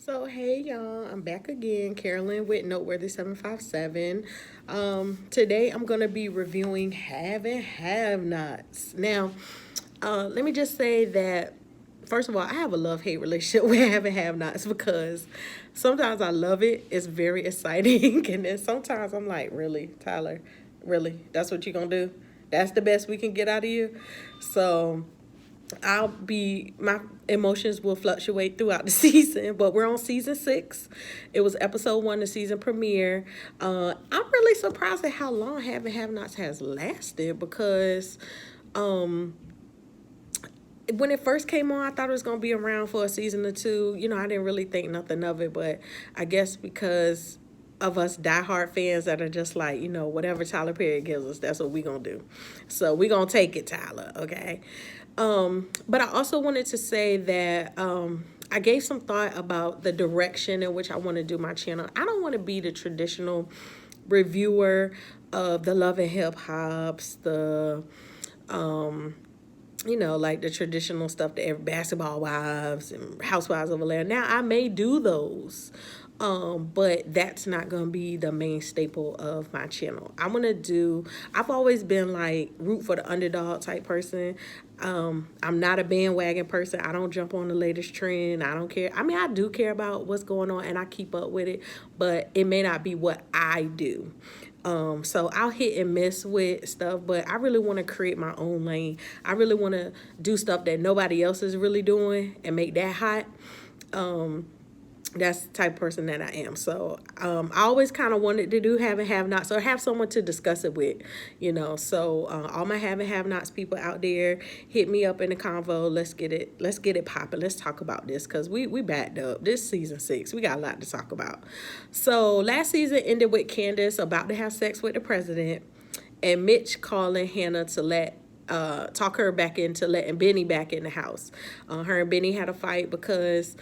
So hey y'all, I'm back again, Carolyn with Noteworthy 757. Today I'm gonna be reviewing have and have nots. Now, let me just say that first of all, I have a love-hate relationship with have and have nots because sometimes I love it, it's very exciting, and then sometimes I'm like, really, Tyler, really, that's what you're gonna do? That's the best we can get out of you. So my emotions will fluctuate throughout the season, but we're on season 6. It was episode 1, the season premiere. I'm really surprised at how long Have and Have Nots has lasted because when it first came on, I thought it was going to be around for a season or two. I didn't really think nothing of it, but I guess because of us diehard fans that are just like, whatever Tyler Perry gives us, that's what we gonna do. So we gonna take it, Tyler, okay? But I also wanted to say that I gave some thought about the direction in which I want to do my channel. I don't want to be the traditional reviewer of the Love and Hip Hops, the like the traditional stuff, the basketball wives and housewives of Atlanta. Now, I may do those, but that's not gonna be the main staple of my channel. I've always been like root for the underdog type person. I'm not a bandwagon person. I don't jump on the latest trend. I don't care. I mean, I do care about what's going on and I keep up with it, but it may not be what I do. So I'll hit and miss with stuff, but I really want to create my own lane. I really want to do stuff that nobody else is really doing and make that hot. That's the type of person that I am. So I always kind of wanted to do have and have nots, or have someone to discuss it with. So all my have and have nots people out there, hit me up in the convo. Let's get it popping. Let's talk about this because we backed up. This season 6, we got a lot to talk about. So last season ended with Candace about to have sex with the president, and Mitch calling Hannah to talk her back into letting Benny back in the house. Her and Benny had a fight because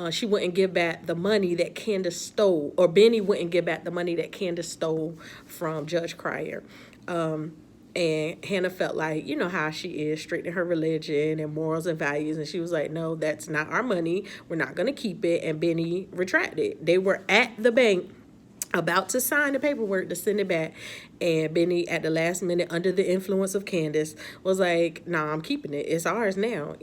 she wouldn't give back the money that Candace stole, or Benny wouldn't give back the money that Candace stole from Judge Cryer. And Hannah felt like, you know how she is, strict in her religion and morals and values. And she was like, no, that's not our money. We're not going to keep it. And Benny retracted. They were at the bank about to sign the paperwork to send it back, and Benny at the last minute, under the influence of Candace, was like, nah, I'm keeping it, it's ours now.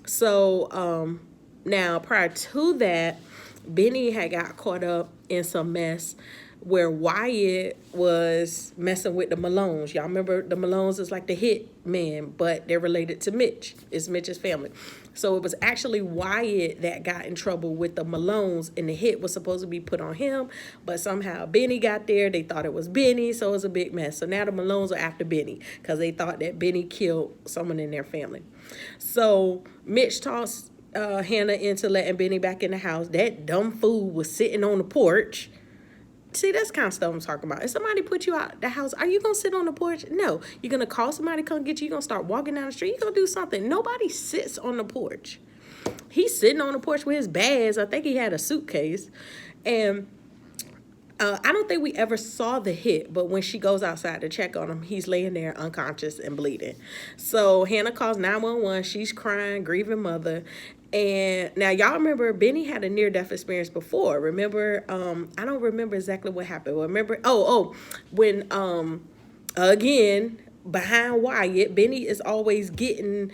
So now prior to that, Benny had got caught up in some mess where Wyatt was messing with the Malones. Y'all remember the Malones is like the hit man, but they're related to Mitch. It's Mitch's family. So it was actually Wyatt that got in trouble with the Malones, and the hit was supposed to be put on him, but somehow Benny got there. They thought it was Benny, so it was a big mess. So now the Malones are after Benny because they thought that Benny killed someone in their family. So Mitch tossed Hannah into letting Benny back in the house. That dumb fool was sitting on the porch. See, that's kind of stuff I'm talking about. If somebody put you out the house, are you going to sit on the porch? No. You're going to call somebody to come get you. You're going to start walking down the street. You're going to do something. Nobody sits on the porch. He's sitting on the porch with his bags. I think he had a suitcase. And I don't think we ever saw the hit, but when she goes outside to check on him, he's laying there unconscious and bleeding. So Hannah calls 911. She's crying, grieving mother. And now y'all remember Benny had a near-death experience before. Remember, I don't remember exactly what happened. Remember, when again behind Wyatt, Benny is always getting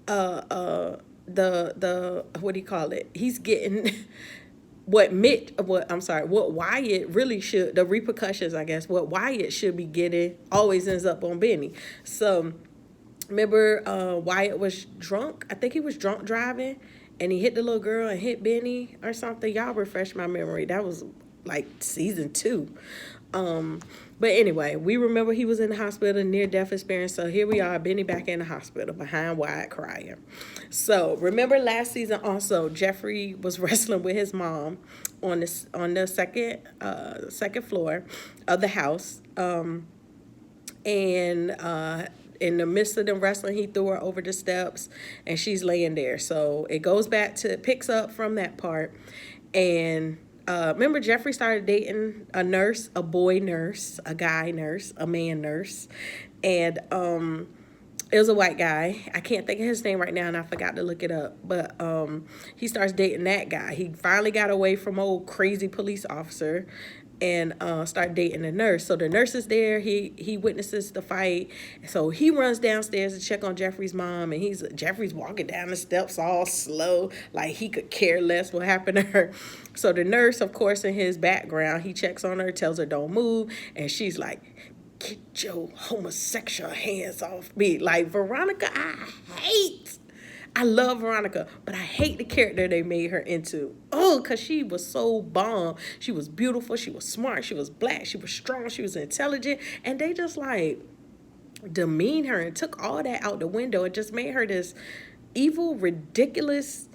the what do you call it? He's getting what Wyatt really should, the repercussions, I guess, what Wyatt should be getting always ends up on Benny. So remember, Wyatt was drunk. I think he was drunk driving, and he hit the little girl and hit Benny or something. Y'all refresh my memory. That was like season 2. But anyway, we remember he was in the hospital, near death experience. So here we are, Benny back in the hospital behind Wyatt crying. So remember last season also, Jeffrey was wrestling with his mom on the second floor of the house. And in the midst of them wrestling, he threw her over the steps, and she's laying there. So it picks up from that part. And remember, Jeffrey started dating a nurse, a boy nurse, a guy nurse, a man nurse. And It was a white guy. I can't think of his name right now, and I forgot to look it up. But he starts dating that guy. He finally got away from old crazy police officer, and start dating the nurse. So the nurse is there. He witnesses the fight. So he runs downstairs to check on Jeffrey's mom, and Jeffrey's walking down the steps all slow, like he could care less what happened to her. So the nurse, of course, in his background, he checks on her, tells her don't move, and she's like, get your homosexual hands off me. Like, Veronica, I love Veronica, but I hate the character they made her into. Oh, because she was so bomb. She was beautiful. She was smart. She was black. She was strong. She was intelligent. And they just like demeaned her and took all that out the window and just made her this evil, ridiculous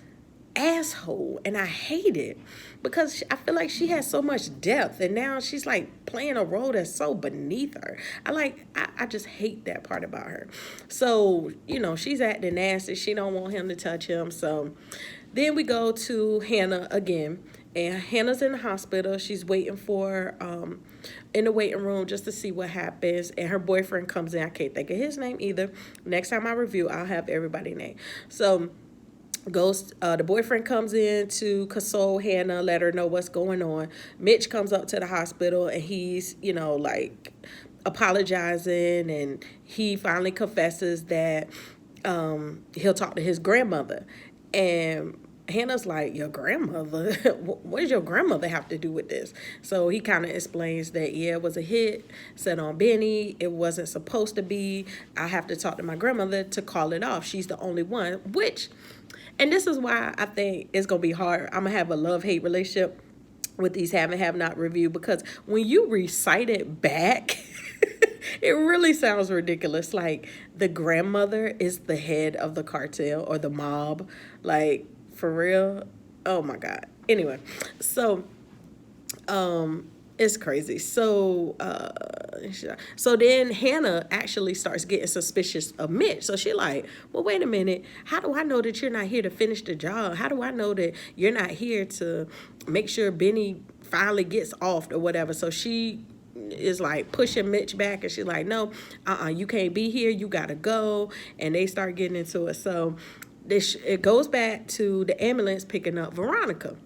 asshole. And I hate it because I feel like she has so much depth, and now she's like playing a role that's so beneath her. I just hate that part about her. So, she's acting nasty. She don't want him to touch him. So then we go to Hannah again, and Hannah's in the hospital. She's waiting for in the waiting room just to see what happens, and her boyfriend comes in. I can't think of his name either. Next time I review, I'll have everybody's name. So the boyfriend comes in to console Hannah, let her know what's going on. Mitch comes up to the hospital, and he's like apologizing, and he finally confesses that he'll talk to his grandmother. And Hannah's like, your grandmother? What does your grandmother have to do with this? So he kind of explains that, yeah, it was a hit set on Benny. It wasn't supposed to be. I have to talk to my grandmother to call it off. She's the only one, and this is why I think it's going to be hard. I'm going to have a love-hate relationship with these have and have not review, because when you recite it back, it really sounds ridiculous. Like, the grandmother is the head of the cartel or the mob. Like, for real? Oh, my God. Anyway, so it's crazy. So then Hannah actually starts getting suspicious of Mitch. So she like, well, wait a minute. How do I know that you're not here to finish the job? How do I know that you're not here to make sure Benny finally gets off or whatever? So she is like pushing Mitch back, and she's like, no, you can't be here. You got to go. And they start getting into it. So it goes back to the ambulance picking up Veronica.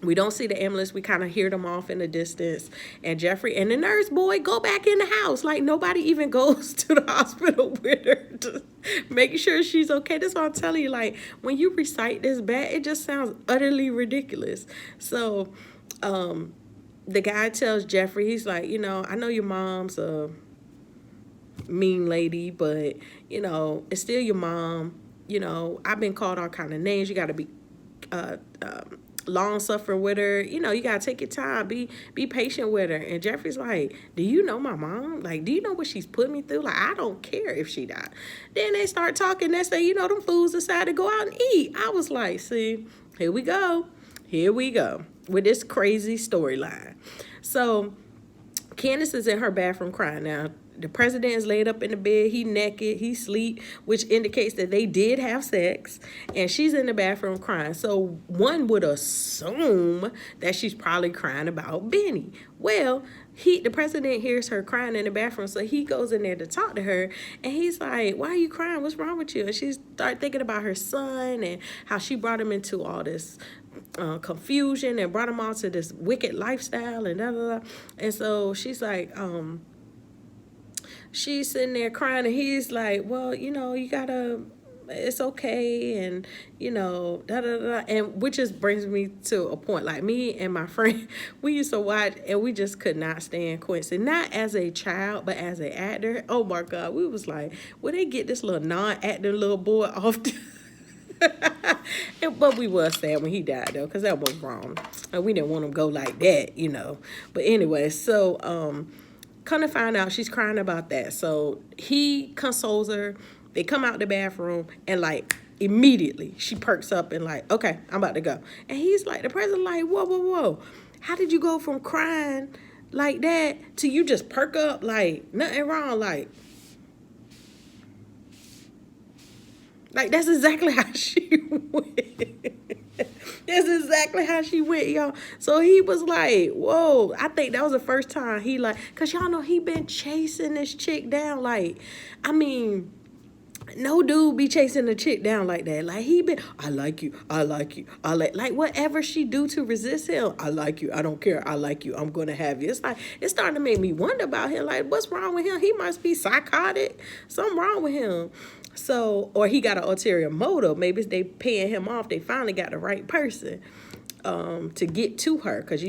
We don't see the ambulance. We kind of hear them off in the distance. And Jeffrey and the nurse boy go back in the house. Like, nobody even goes to the hospital with her to make sure she's okay. That's what I'm telling you. Like, when you recite this back, it just sounds utterly ridiculous. So the guy tells Jeffrey, he's like, I know your mom's a mean lady, but, it's still your mom. I've been called all kind of names. You got to be long suffering with her. You gotta take your time, be patient with her. And Jeffrey's like, do you know my mom? Like, do you know what she's put me through? Like, I don't care if she died. Then they start talking. They say, them fools decided to go out and eat. I was like, see, here we go with this crazy storyline. So Candace is in her bathroom crying. Now, the president is laid up in the bed. He naked. He sleep, which indicates that they did have sex. And she's in the bathroom crying. So one would assume that she's probably crying about Benny. Well, the president hears her crying in the bathroom, so he goes in there to talk to her. And he's like, why are you crying? What's wrong with you? And she started thinking about her son and how she brought him into all this confusion and brought him all to this wicked lifestyle and da da da. And so she's like, she's sitting there crying, and he's like, well, you gotta, it's okay, and da da da. And which just brings me to a point. Like, me and my friend, we used to watch, and we just could not stand Quincy, not as a child but as an actor. Oh my God, we was like, will they get this little non-acting little boy off but we was sad when he died, though, because that was wrong, and we didn't want him to go like that. But anyway, so come to find out, she's crying about that. So he consoles her. They come out the bathroom, and like immediately she perks up and like, okay, I'm about to go. And he's like, the president, like, whoa, how did you go from crying like that to you just perk up like nothing wrong? Like, that's exactly how she went. That's exactly how she went, y'all. So he was like, whoa. I think that was the first time he because y'all know he been chasing this chick down. Like, I mean, no dude be chasing a chick down like that. Like he been, I like you, I like you, I like whatever she do to resist him. I like you, I don't care, I like you, I'm gonna have you. It's like it's starting to make me wonder about him. Like what's wrong with him? He must be psychotic. Something wrong with him. So or he got an ulterior motive. Maybe they paying him off. They finally got the right person to get to her, because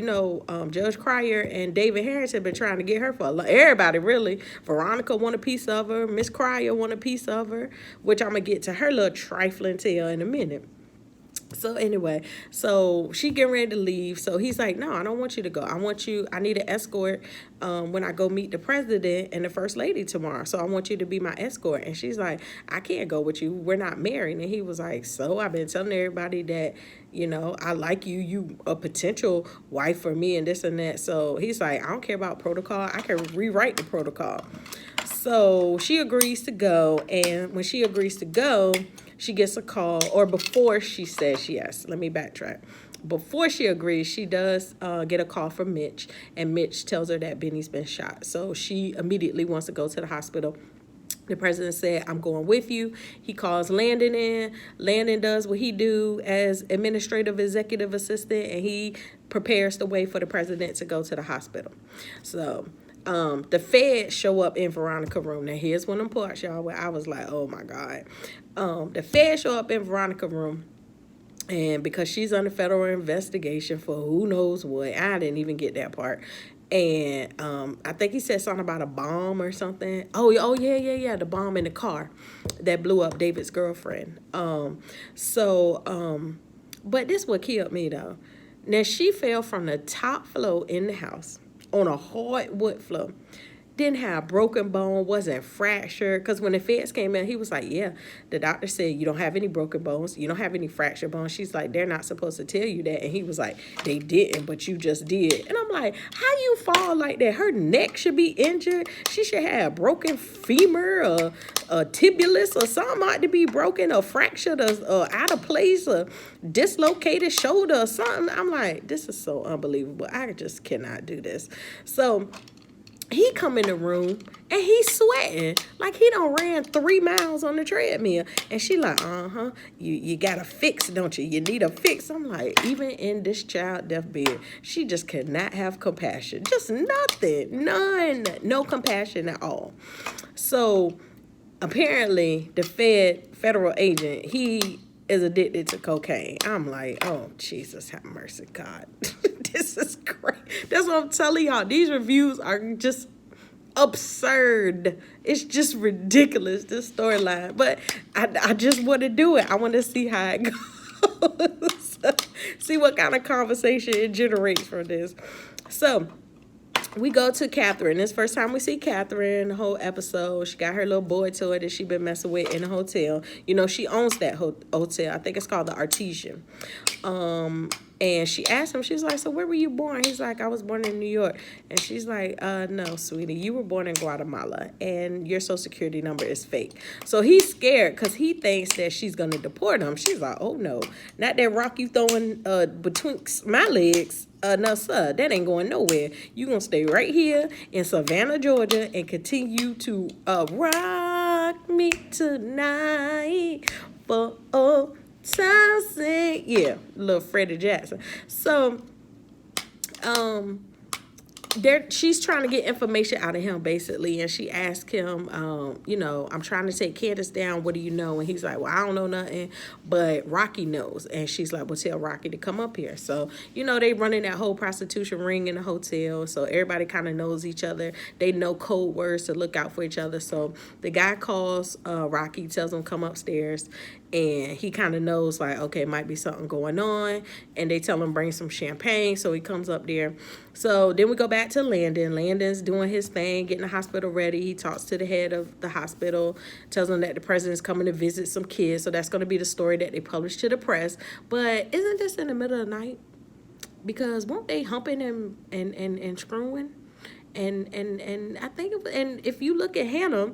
Judge Cryer and David Harrington been trying to get her for everybody really. Veronica want a piece of her, Miss Cryer want a piece of her, which I'm gonna get to her little trifling tale in a minute. So anyway, so she getting ready to leave. So he's like, no, I don't want you to go. I need an escort when I go meet the president and the first lady tomorrow. So I want you to be my escort. And she's like, I can't go with you. We're not married. And he was like, so I've been telling everybody that, I like you. You a potential wife for me and this and that. So he's like, I don't care about protocol. I can rewrite the protocol. So she agrees to go. And when she agrees to go, she gets a call, or before she says yes, let me backtrack. Before she agrees, she does get a call from Mitch, and Mitch tells her that Benny's been shot. So she immediately wants to go to the hospital. The president said, I'm going with you. He calls Landon in. Landon does what he do as administrative executive assistant, and he prepares the way for the president to go to the hospital. So the feds show up in Veronica's room. Now, here's one of them parts, y'all, where I was like, oh, my God. The feds show up in Veronica's room, and because she's under federal investigation for who knows what, I didn't even get that part. And I think he said something about a bomb or something. Oh, yeah, the bomb in the car that blew up David's girlfriend. But this what killed me, though. Now, she fell from the top floor in the house on a hardwood floor. Didn't have broken bone, wasn't fractured. Because when the feds came in, he was like, yeah, the doctor said you don't have any broken bones. You don't have any fractured bones. She's like, they're not supposed to tell you that. And he was like, they didn't, but you just did. And I'm like, how you fall like that? Her neck should be injured. She should have a broken femur or a tibulus or something ought to be broken or fractured or out of place or dislocated shoulder or something. I'm like, this is so unbelievable. I just cannot do this. So he come in the room and he's sweating like he done ran 3 miles on the treadmill. And she like, you got a fix, don't you? You need a fix. I'm like, even in this child deathbed, she just could not have compassion. Just nothing. None. No compassion at all. So apparently the federal agent, he is addicted to cocaine. I'm like, oh, Jesus, have mercy, God. This is great. That's what I'm telling y'all. These reviews are just absurd. It's just ridiculous, this storyline. But I just want to do it. I want to see how it goes. See what kind of conversation it generates from this. So we go to Catherine. This first time we see Catherine the whole episode. She got her little boy toy that she been messing with in the hotel. She owns that hotel. I think it's called the Artesian. And she asked him, she's like, so where were you born? He's like, I was born in New York. And she's like, no, sweetie, you were born in Guatemala and your social security number is fake. So he's scared because he thinks that she's going to deport him. She's like, oh, no, not that rock you throwing between my legs. No, sir, that ain't going nowhere. You going to stay right here in Savannah, Georgia and continue to rock me tonight for yeah, little Freddie Jackson. So, she's trying to get information out of him basically, and she asked him, I'm trying to take Candace down. What do you know? And he's like, well, I don't know nothing, but Rocky knows. And she's like, well, tell Rocky to come up here. So, they running that whole prostitution ring in the hotel. So everybody kind of knows each other. They know code words to look out for each other. So the guy calls Rocky, tells him come upstairs. And he kind of knows, like, okay, might be something going on. And they tell him bring some champagne. So he comes up there. So then we go back to Landon. Landon's doing his thing, getting the hospital ready. He talks to the head of the hospital, tells him that the president's coming to visit some kids. So that's going to be the story that they publish to the press. But isn't this in the middle of the night? Because won't they humping and screwing? And I think, if you look at Hannah,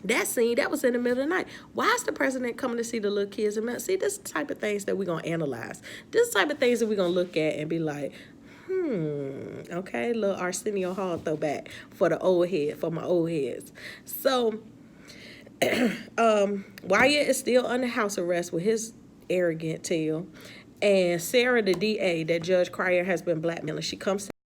that scene, that was in the middle of the night. Why is the president coming to see the little kids? And see, this type of things that we're going to analyze. This type of things that we're going to look at and be like, okay, little Arsenio Hall throwback for my old heads. So Wyatt is still under house arrest with his arrogant tail. And Sarah, the DA that Judge Cryer has been blackmailing, she comes